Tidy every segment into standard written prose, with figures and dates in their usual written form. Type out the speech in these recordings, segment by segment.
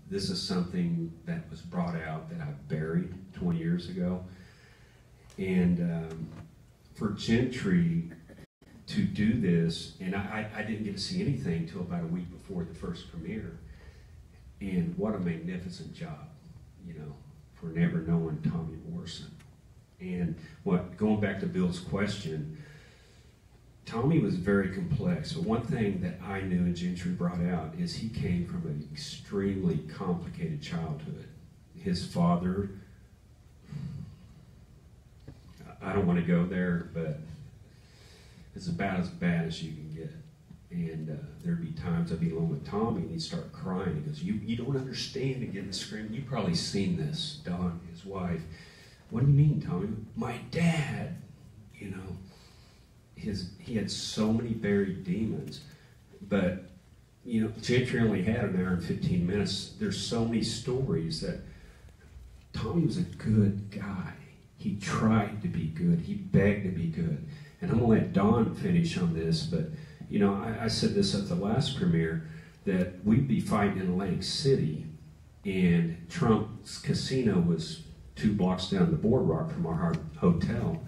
This is something that was brought out that I buried 20 years ago. And for Gentry to do this, and I didn't get to see anything until about a week before the first premiere. And what a magnificent job, you know, for never knowing Tommy Morrison. And going back to Bill's question, Tommy was very complex, but one thing that I knew and Gentry brought out is he came from an extremely complicated childhood. His father, I don't want to go there, but it's about as bad as you can get. And there'd be times I'd be alone with Tommy and he'd start crying. He goes, you don't understand, and getting screaming. You've probably seen this, Don, his wife. What do you mean, Tommy? My dad, you know. He had so many buried demons, but you know, Gentry only had an hour and 15 minutes. There's so many stories that Tommy was a good guy. He tried to be good. He begged to be good. And I'm gonna let Don finish on this, but you know, I said this at the last premiere, that we'd be fighting in Atlantic City, and Trump's casino was 2 blocks down the boardwalk from our hotel.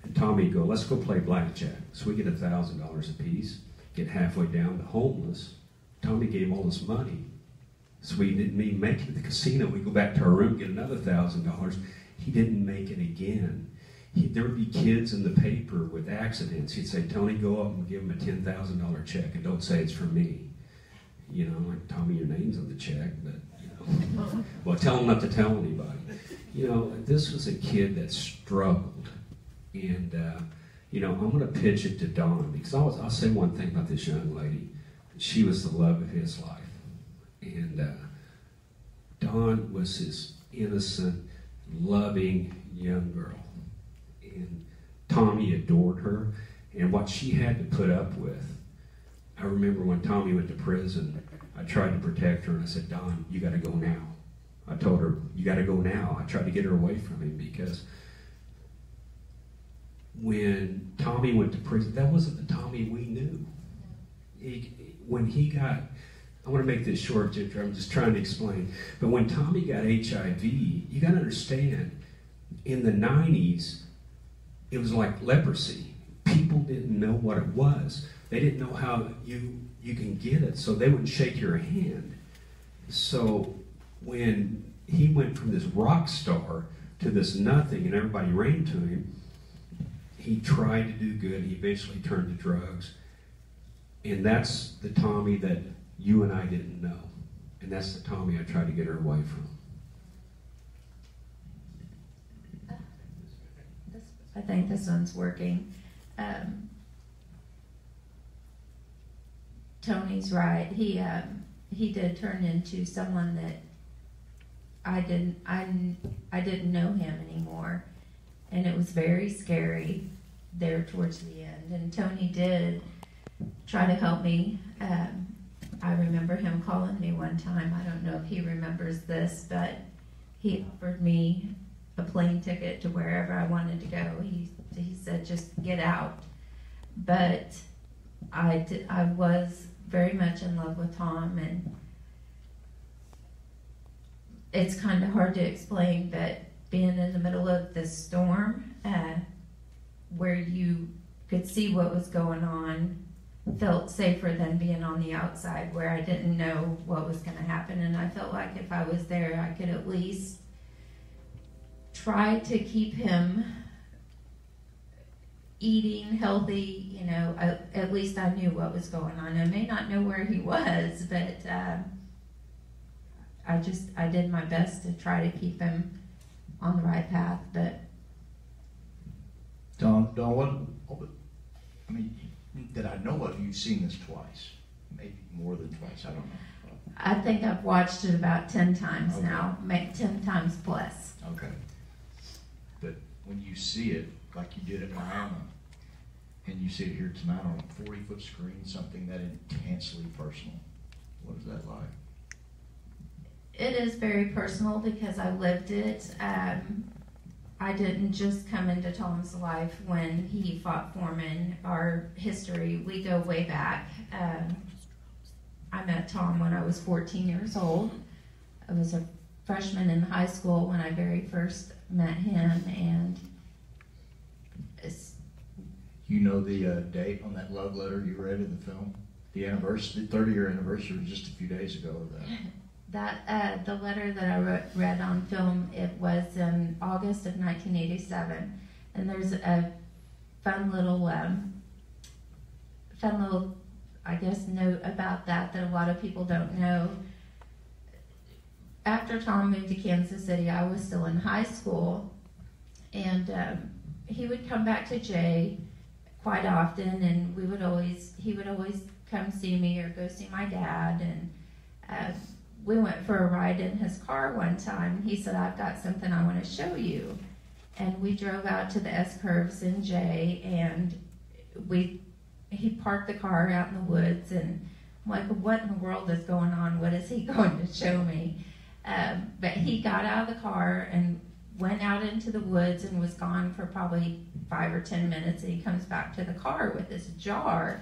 And Tommy would go, let's go play blackjack. So we get $1,000 a piece, get halfway down to homeless. Tommy gave all this money. So we didn't even make it to the casino. We go back to our room, get another $1,000. He didn't make it again. There would be kids in the paper with accidents. He'd say, Tony, go up and give him a $10,000 check and don't say it's for me. You know, like, Tommy, your name's on the check, but, you know. Well, tell him not to tell anybody. You know, this was a kid that struggled. And, you know, I'm going to pitch it to Dawn, because I'll say one thing about this young lady. She was the love of his life. And Dawn was this innocent, loving young girl. And Tommy adored her. And what she had to put up with, I remember when Tommy went to prison, I tried to protect her, and I said, Dawn, you got to go now. I told her, you got to go now. I tried to get her away from him, because when Tommy went to prison, that wasn't the Tommy we knew. When he got, I want to make this short, Gentry, I'm just trying to explain, but when Tommy got HIV, you got to understand, in the 90s, it was like leprosy. People didn't know what it was. They didn't know how you can get it, so they wouldn't shake your hand. So when he went from this rock star to this nothing and everybody ran to him, he tried to do good. He eventually turned to drugs. And that's the Tommy that you and I didn't know. And that's the Tommy I tried to get her away from. I think this one's working. Tony's right. He did turn into someone that I didn't know him anymore. And it was very scary there towards the end. And Tony did try to help me. I remember him calling me one time. I don't know if he remembers this, but he offered me a plane ticket to wherever I wanted to go. He said, just get out. But I was very much in love with Tom, and it's kind of hard to explain, but being in the middle of this storm, where you could see what was going on, felt safer than being on the outside where I didn't know what was going to happen. And I felt like if I was there, I could at least try to keep him eating healthy. You know, at least I knew what was going on. I may not know where he was, but I did my best to try to keep him on the right path. But Don, what? I mean, that I know of, you've seen this twice, maybe more than twice. I don't know. I think I've watched it about 10 times Okay. now, 10 times plus. Okay. But when you see it, like you did at Miami, and you see it here tonight on a 40-foot screen, something that intensely personal, what is that like? It is very personal because I lived it. I didn't just come into Tom's life when he fought Foreman. Our history, we go way back. I met Tom when I was 14 years old. I was a freshman in high school when I very first met him, and You know the date on that love letter you read in the film? The anniversary, the 30-year anniversary was just a few days ago of that. That the letter that I read on film, it was in August of 1987, and there's a fun little, I guess, note about that a lot of people don't know. After Tom moved to Kansas City, I was still in high school, and he would come back to Jay quite often, and he would always come see me or go see my dad, and we went for a ride in his car one time, and he said, "I've got something I want to show you." And we drove out to the S-curves in Jay, and he parked the car out in the woods, and I'm like, what in the world is going on? What is he going to show me? But he got out of the car and went out into the woods and was gone for probably 5 or 10 minutes, and he comes back to the car with this jar,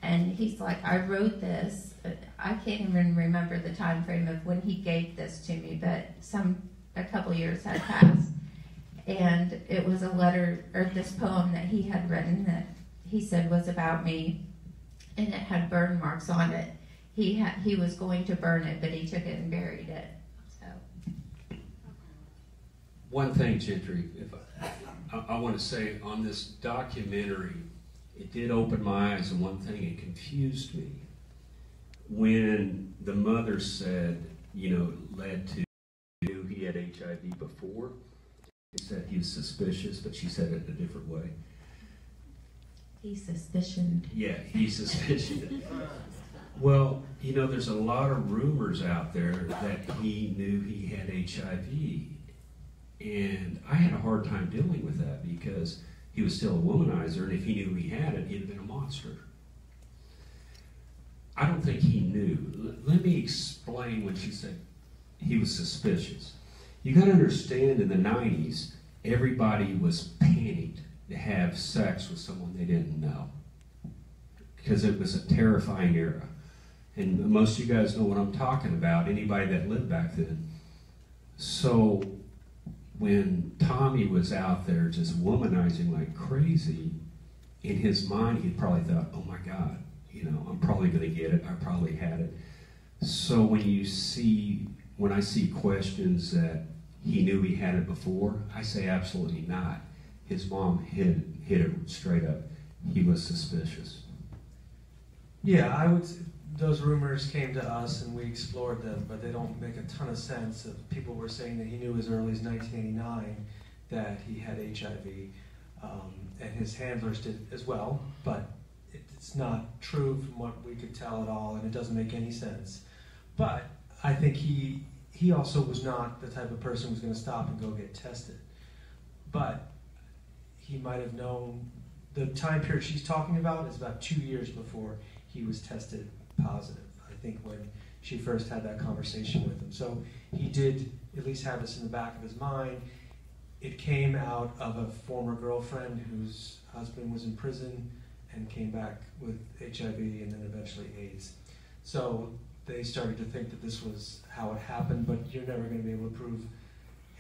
and he's like, "I wrote this." I can't even remember the time frame of when he gave this to me, but a couple years had passed, and it was a letter, or this poem that he had written that he said was about me, and it had burn marks on it. He was going to burn it, but he took it and buried it. So One thing, Gentry, if I want to say on this documentary, it did open my eyes, and one thing, it confused me. When the mother said, led to, knew he had HIV before, he said he was suspicious, but she said it in a different way. he suspicioned. Yeah, he suspicioned. Well, there's a lot of rumors out there that he knew he had HIV. And I had a hard time dealing with that because he was still a womanizer, and if he knew he had it, he'd have been a monster. I don't think he knew. Let me explain when she said he was suspicious. You got to understand, in the 90s, everybody was panicked to have sex with someone they didn't know because it was a terrifying era. And most of you guys know what I'm talking about, anybody that lived back then. So when Tommy was out there just womanizing like crazy, in his mind he probably thought, oh my God, I'm probably going to get it, I probably had it. So when I see questions that he knew he had it before, I say absolutely not. His mom hit it straight up. He was suspicious. Yeah, those rumors came to us and we explored them, but they don't make a ton of sense. People were saying that he knew as early as 1989 that he had HIV, and his handlers did as well, but it's not true from what we could tell at all, and it doesn't make any sense. But I think he also was not the type of person who was going to stop and go get tested. But he might have known. The time period she's talking about is about 2 years before he was tested positive, I think, when she first had that conversation with him. So he did at least have this in the back of his mind. It came out of a former girlfriend whose husband was in prison and came back with HIV and then eventually AIDS. So they started to think that this was how it happened, but you're never going to be able to prove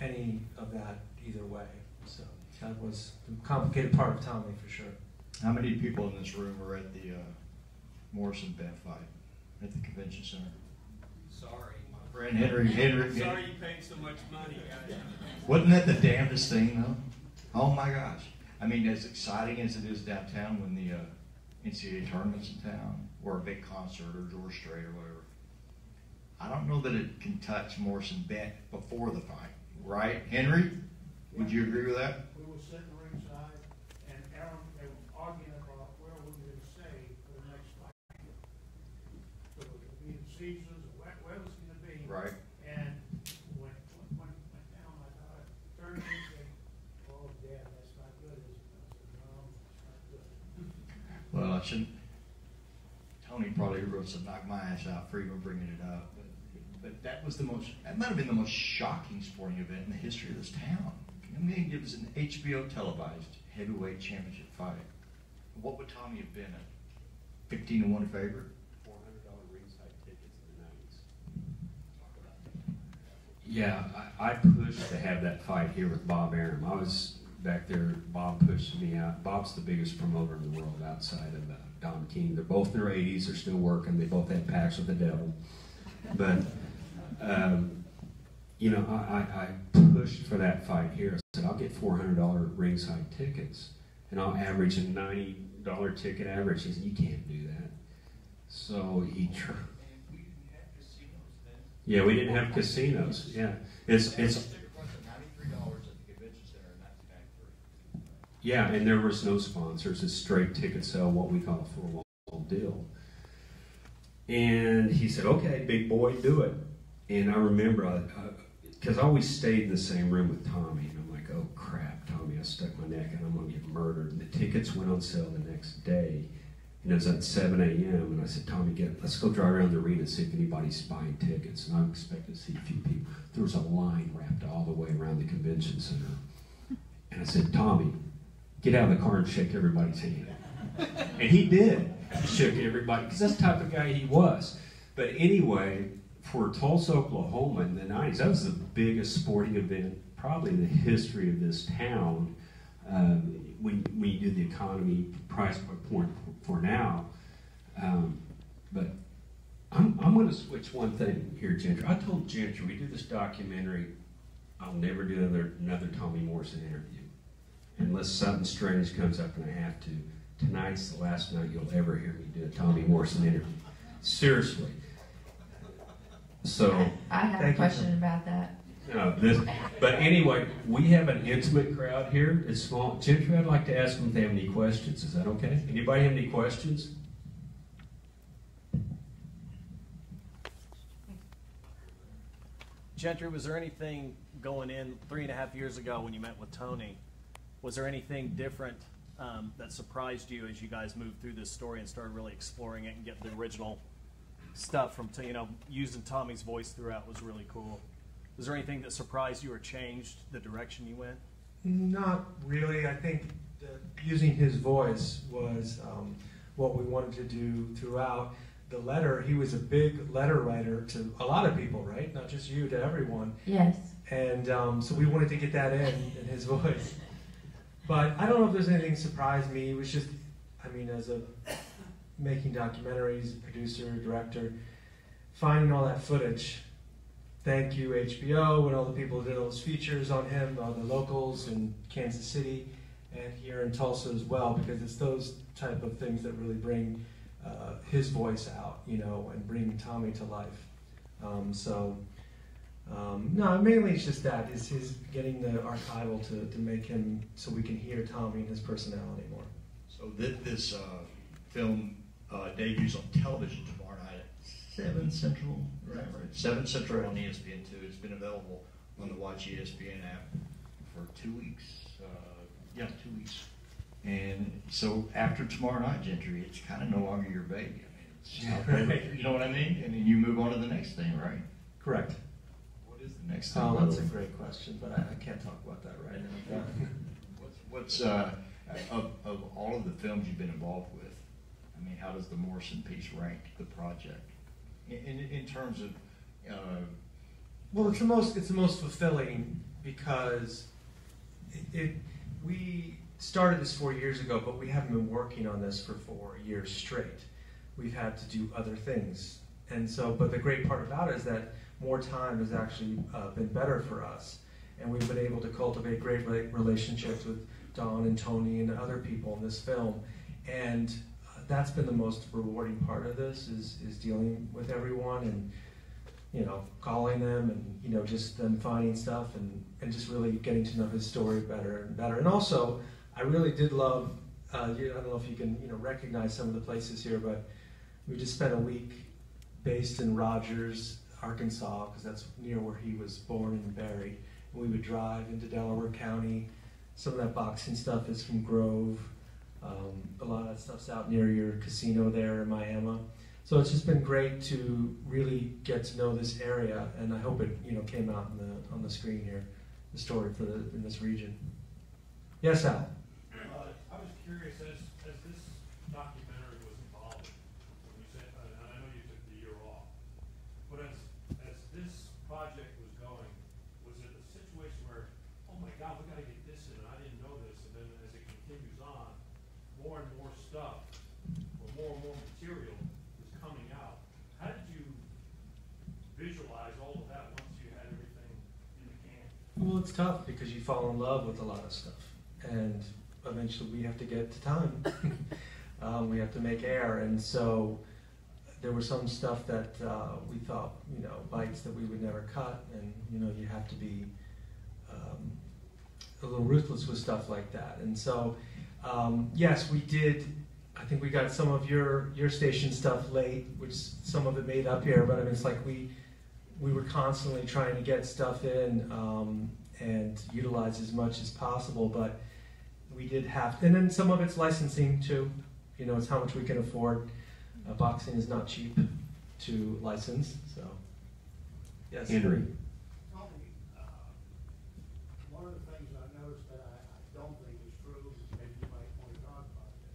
any of that either way. So that was the complicated part of Tommy, for sure. How many people in this room were at the Morrison band fight at the convention center? Sorry. My friend Henry. Sorry you paid so much money, guys. Wasn't that the damnedest thing, though? Oh my gosh. I mean, as exciting as it is downtown when the NCAA tournament's in town, or a big concert, or George Strait, or whatever, I don't know that it can touch Morrison band before the fight, right? Henry, would you agree with that? We were sitting ringside, and Aaron, they were arguing about where we were going to stay for the next fight. So it would be in Caesars, where was it going to be? Right. And when down, my daughter turned to me and said, "Oh, Dad, that's not good, is it?" I said, "No, it's not good." Well, I shouldn't. Tony probably wrote some knock my ass out for even bringing it up, but that might have been the most shocking sporting event in the history of this town. I mean, it was an HBO televised heavyweight championship fight. What would Tommy have been, a 15-1 favorite? $400 ringside Yeah, I pushed to have that fight here with Bob Arum. I was back there, Bob pushed me out. Bob's the biggest promoter in the world outside of Don King. They're both in their 80s, they're still working, they both had pacts with the devil. But, you know, I pushed for that fight here. I said, I'll get $400 ringside tickets, and I'll average a $90 ticket average. He said, you can't do that. So he tried. Yeah, we didn't have casinos. Yeah, it's yeah, and there was no sponsors. It's straight ticket sale, what we call a full deal. And he said, "Okay, big boy, do it." And I remember, because I always stayed in the same room with Tommy, and I'm like, "Oh crap, Tommy, I stuck my neck, and I'm gonna get murdered." And the tickets went on sale the next day. And it was at 7 a.m. and I said, "Tommy, let's go drive around the arena and see if anybody's buying tickets." And I expected to see a few people. There was a line wrapped all the way around the convention center. And I said, "Tommy, get out of the car and shake everybody's hand." And he did. He shook everybody, because that's the type of guy he was. But anyway, for Tulsa, Oklahoma in the 90s, that was the biggest sporting event probably in the history of this town. When you do the economy price point for now, but I'm going to switch one thing here, Gentry. I told Gentry, we do this documentary, I'll never do another Tommy Morrison interview unless something strange comes up and I have to. Tonight's the last night you'll ever hear me do a Tommy Morrison interview. Seriously. So I have a question about that. But anyway, we have an intimate crowd here. It's small. Gentry, I'd like to ask them if they have any questions. Is that okay? Anybody have any questions? Gentry, was there anything going in 3.5 years ago when you met with Tony? Was there anything different that surprised you as you guys moved through this story and started really exploring it and getting the original stuff from, using Tommy's voice throughout was really cool? Was there anything that surprised you or changed the direction you went? Not really. I think using his voice was what we wanted to do throughout. The letter, he was a big letter writer to a lot of people, right? Not just you, to everyone. Yes. And so we wanted to get that in his voice. But I don't know if there's anything surprised me. It was just, as a making documentaries, producer, director, finding all that footage. Thank you, HBO, and all the people who did those features on him, all the locals in Kansas City and here in Tulsa as well, because it's those type of things that really bring his voice out, and bring Tommy to life. No, mainly it's just that. It's his getting the archival to make him so we can hear Tommy and his personality more. So this film debuts on television tomorrow night at 7 Central, right? 7 Central on ESPN2. It's been available on the Watch ESPN app for 2 weeks. 2 weeks. And so after tomorrow night, Gentry, it's kind of no longer your baby. You know what I mean? And then you move on to the next thing, right? Correct. What is the next thing? Oh, that's a great question, but I can't talk about that right now. What's of all of the films you've been involved with, how does the Morrison piece rank the project in terms of? Well, it's the most fulfilling because we started this 4 years ago, but we haven't been working on this for 4 years straight. We've had to do other things, and so. But the great part about it is that more time has actually been better for us, and we've been able to cultivate great relationships with Don and Tony and other people in this film, and that's been the most rewarding part of this is dealing with everyone and calling them and just them finding stuff and just really getting to know his story better and better. And also, I really did love. I don't know if you can recognize some of the places here, but we just spent a week based in Rogers, Arkansas, because that's near where he was born and buried. And we would drive into Delaware County. Some of that boxing stuff is from Grove. A lot of that stuff's out near your casino there in Miami. So it's just been great to really get to know this area, and I hope it came out on the screen here, the story in this region. Yes, Al. I was curious as this documentary was evolving. When you said, and I know you took the year off, but as this project was going, God, we gotta get this in, and I didn't know this, and then as it continues on, more and more stuff, or more and more material is coming out. How did you visualize all of that once you had everything in the can? Well, it's tough because you fall in love with a lot of stuff, and eventually we have to get to time. We have to make air, and so there was some stuff that we thought, bites that we would never cut, and you have to be a little ruthless with stuff like that. And so, yes, we did. I think we got some of your station stuff late, which some of it made up here, but I mean, it's like we were constantly trying to get stuff in and utilize as much as possible, but we did have, and then some of it's licensing too. It's how much we can afford. Boxing is not cheap to license, so yes. Henry. Tony, one of the things I noticed that I don't think is true, maybe you might want to talk about this,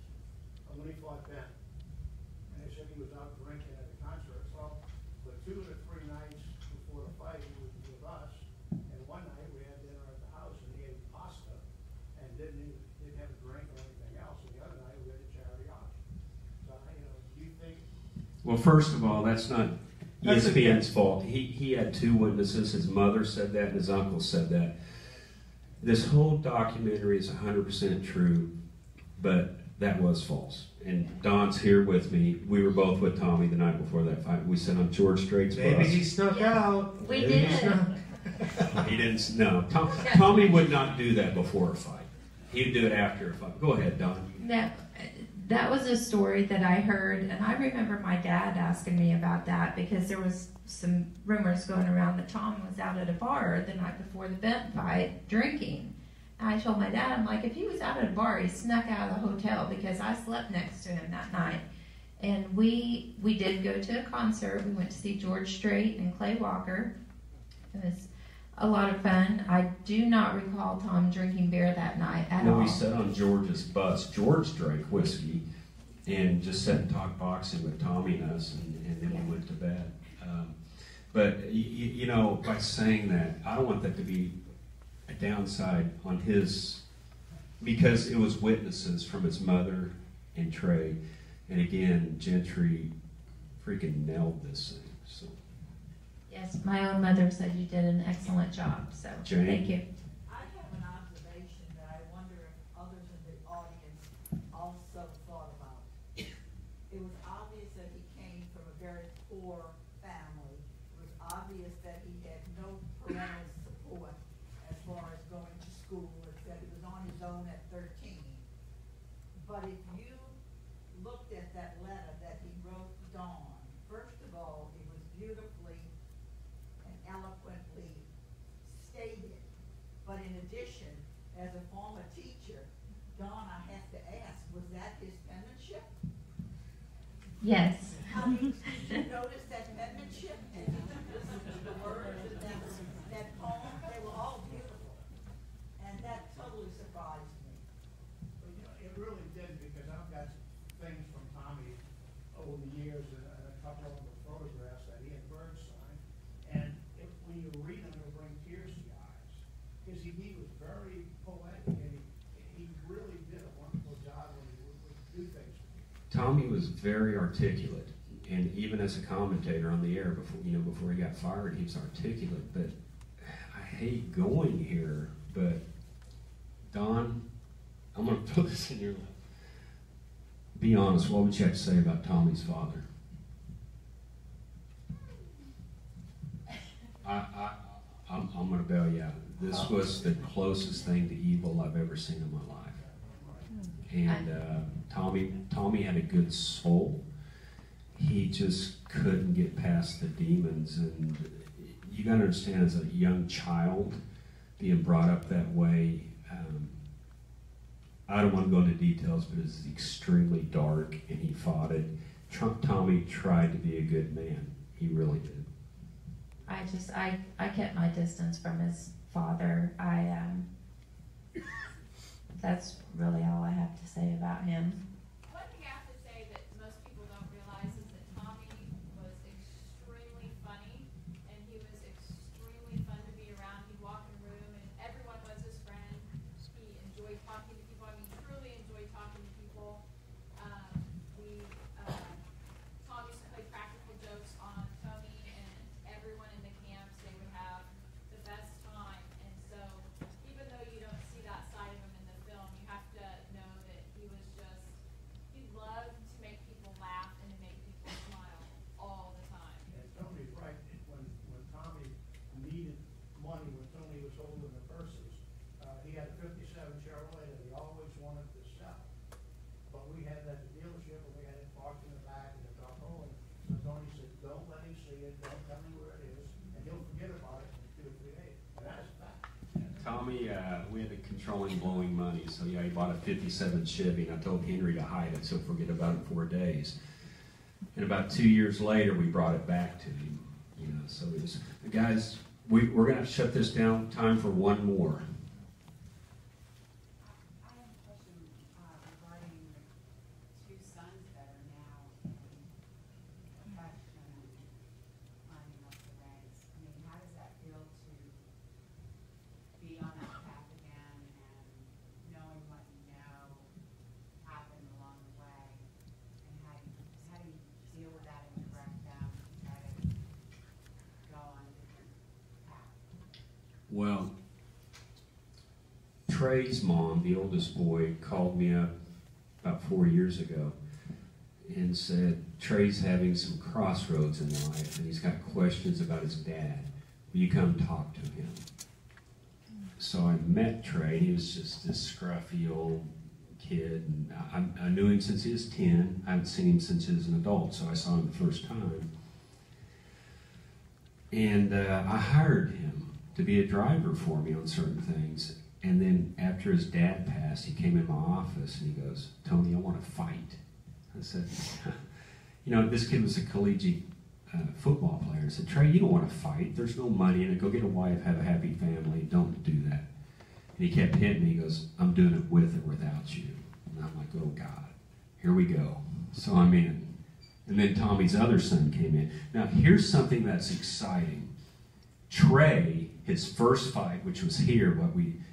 but when he fought Ben, and they said he was out drinking at a concert, well, the 2 to 3 nights before the fight, he was with us, and one night we had dinner at the house, and he ate pasta, and didn't have a drink or anything else, and the other night we had a charity auction. So, do you think? Well, first of all, that's not That's ESPN's fault. He had 2 witnesses. His mother said that, and his uncle said that. This whole documentary is 100% true, but that was false. And Don's here with me. We were both with Tommy the night before that fight. We sat on George Strait's bus. Maybe he snuck out. We Maybe did. He snuck. He didn't. No, Tommy would not do that before a fight. He'd do it after a fight. Go ahead, Don. That was a story that I heard, and I remember my dad asking me about that because there was some rumors going around that Tom was out at a bar the night before the Bent fight drinking. And I told my dad, I'm like, if he was out at a bar, he snuck out of the hotel because I slept next to him that night. And we did go to a concert. We went to see George Strait and Clay Walker. It was a lot of fun. I do not recall Tom drinking beer that night at all. When we sat on George's bus, George drank whiskey and just sat and talked boxing with Tommy and us, and then we went to bed. But by saying that, I don't want that to be a downside on his, because it was witnesses from his mother and Trey, and again, Gentry freaking nailed this thing. So. Yes, my own mother said you did an excellent job, so Jane? thank you. I have an observation that I wonder if others in the audience also thought about. It was obvious that he came from a very poor family. It was obvious that he had no parental support as far as going to school, that he was on his own at 13. But if you looked at that letter that he wrote Dawn, first of all, it was beautifully and eloquently stated. But in addition, as a former teacher, Dawn, I have to ask, was that his penmanship? Yes. I mean, did you notice that penmanship? And the words in that poem, they were all beautiful. And that totally surprised me. It really did, because I've got things from Tommy over the years, and a couple of the photographs that he and Bird signed. And when you read them, it'll bring tears to your eyes. Because he was very poetic, and he really did a wonderful job when he would do things. Tommy was very articulate, and even as a commentator on the air before he got fired, he was articulate. But I hate going here, but Don, I'm going to put this in your lap. Be honest, what would you have to say about Tommy's father? I'm going to bail you out. This was the closest thing to evil I've ever seen in my life. And Tommy had a good soul. He just couldn't get past the demons. And you got to understand, as a young child, being brought up that way, I don't want to go into details, but it's extremely dark, and he fought it. Tommy tried to be a good man. He really did. I kept my distance from his father. That's really all I have to say about him. One thing I have to say that most people don't realize is that Tommy was extremely funny, and he was extremely fun to be around. He'd walk in a room, and everyone was his friend. Holden the purses. He had a '57 Chevrolet that he always wanted to sell. But we had that at the dealership, and we had it parked in the back in the top hole. So Tony said, don't let him see it, don't tell him where it is, and he'll forget about it in 2 or 3 days. And that's a fact. Tommy, we had a controlling blowing money, so yeah, he bought a '57 Chevy, and I told Henry to hide it, so forget about it 4 days. And about 2 years later, we brought it back to him. You know, so it was, guys, we're going to have to shut this down. Time for one more. I have a question regarding the 2 sons that are now in profession and climbing up the ranks. I mean, how does that feel to be on that path again and knowing what you know happened along the way? And how do you deal with that and direct them and try to go on a different path? Well, Trey's mom, the oldest boy, called me up about 4 years ago and said, Trey's having some crossroads in life, and he's got questions about his dad. Will you come talk to him? So I met Trey. He was just this scruffy old kid. And I knew him since he was 10. I haven't seen him since he was an adult, so I saw him the first time. And I hired him to be a driver for me on certain things. And then after his dad passed, he came in my office and he goes, Tony, I want to fight. I said, you know, this kid was a collegiate football player. I said, Trey, you don't want to fight. There's no money in it. Go get a wife, have a happy family. Don't do that. And he kept hitting me. He goes, I'm doing it with or without you. And I'm like, oh, God, here we go. So I'm in. And then Tommy's other son came in. Now, here's something that's exciting. Trey, his first fight, which was here,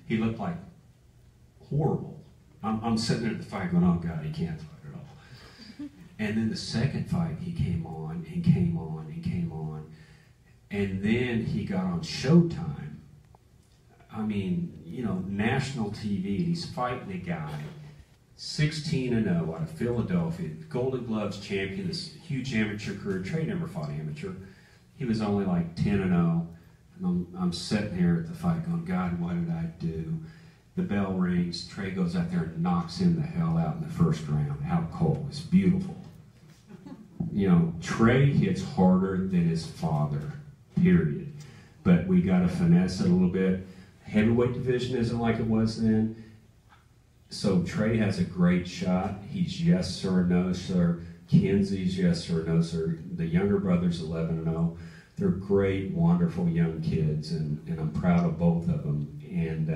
he looked like horrible. I'm sitting there at the fight going, oh, God, he can't fight at all. And then the second fight, he came on and came on and came on. And then he got on Showtime. I mean, you know, national TV. He's fighting a guy, 16-0 out of Philadelphia, Golden Gloves champion, this huge amateur career. Trey never fought amateur. He was only like 10-0. And I'm sitting here at the fight going, God, what did I do? The bell rings. Trey goes out there and knocks him the hell out in the first round. Out cold. It's beautiful. You know, Trey hits harder than his father, period. But we got to finesse it a little bit. Heavyweight division isn't like it was then. So Trey has a great shot. He's yes sir, no sir. Kenzie's yes sir, no sir. The younger brother's 11-0. They're great, wonderful young kids, and I'm proud of both of them. And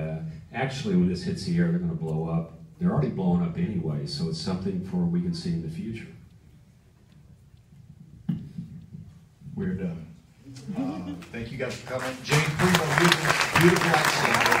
actually, when this hits the air, they're going to blow up. They're already blowing up anyway, so it's something for we can see in the future. We're done. Thank you guys for coming. Jane Primo, beautiful accent.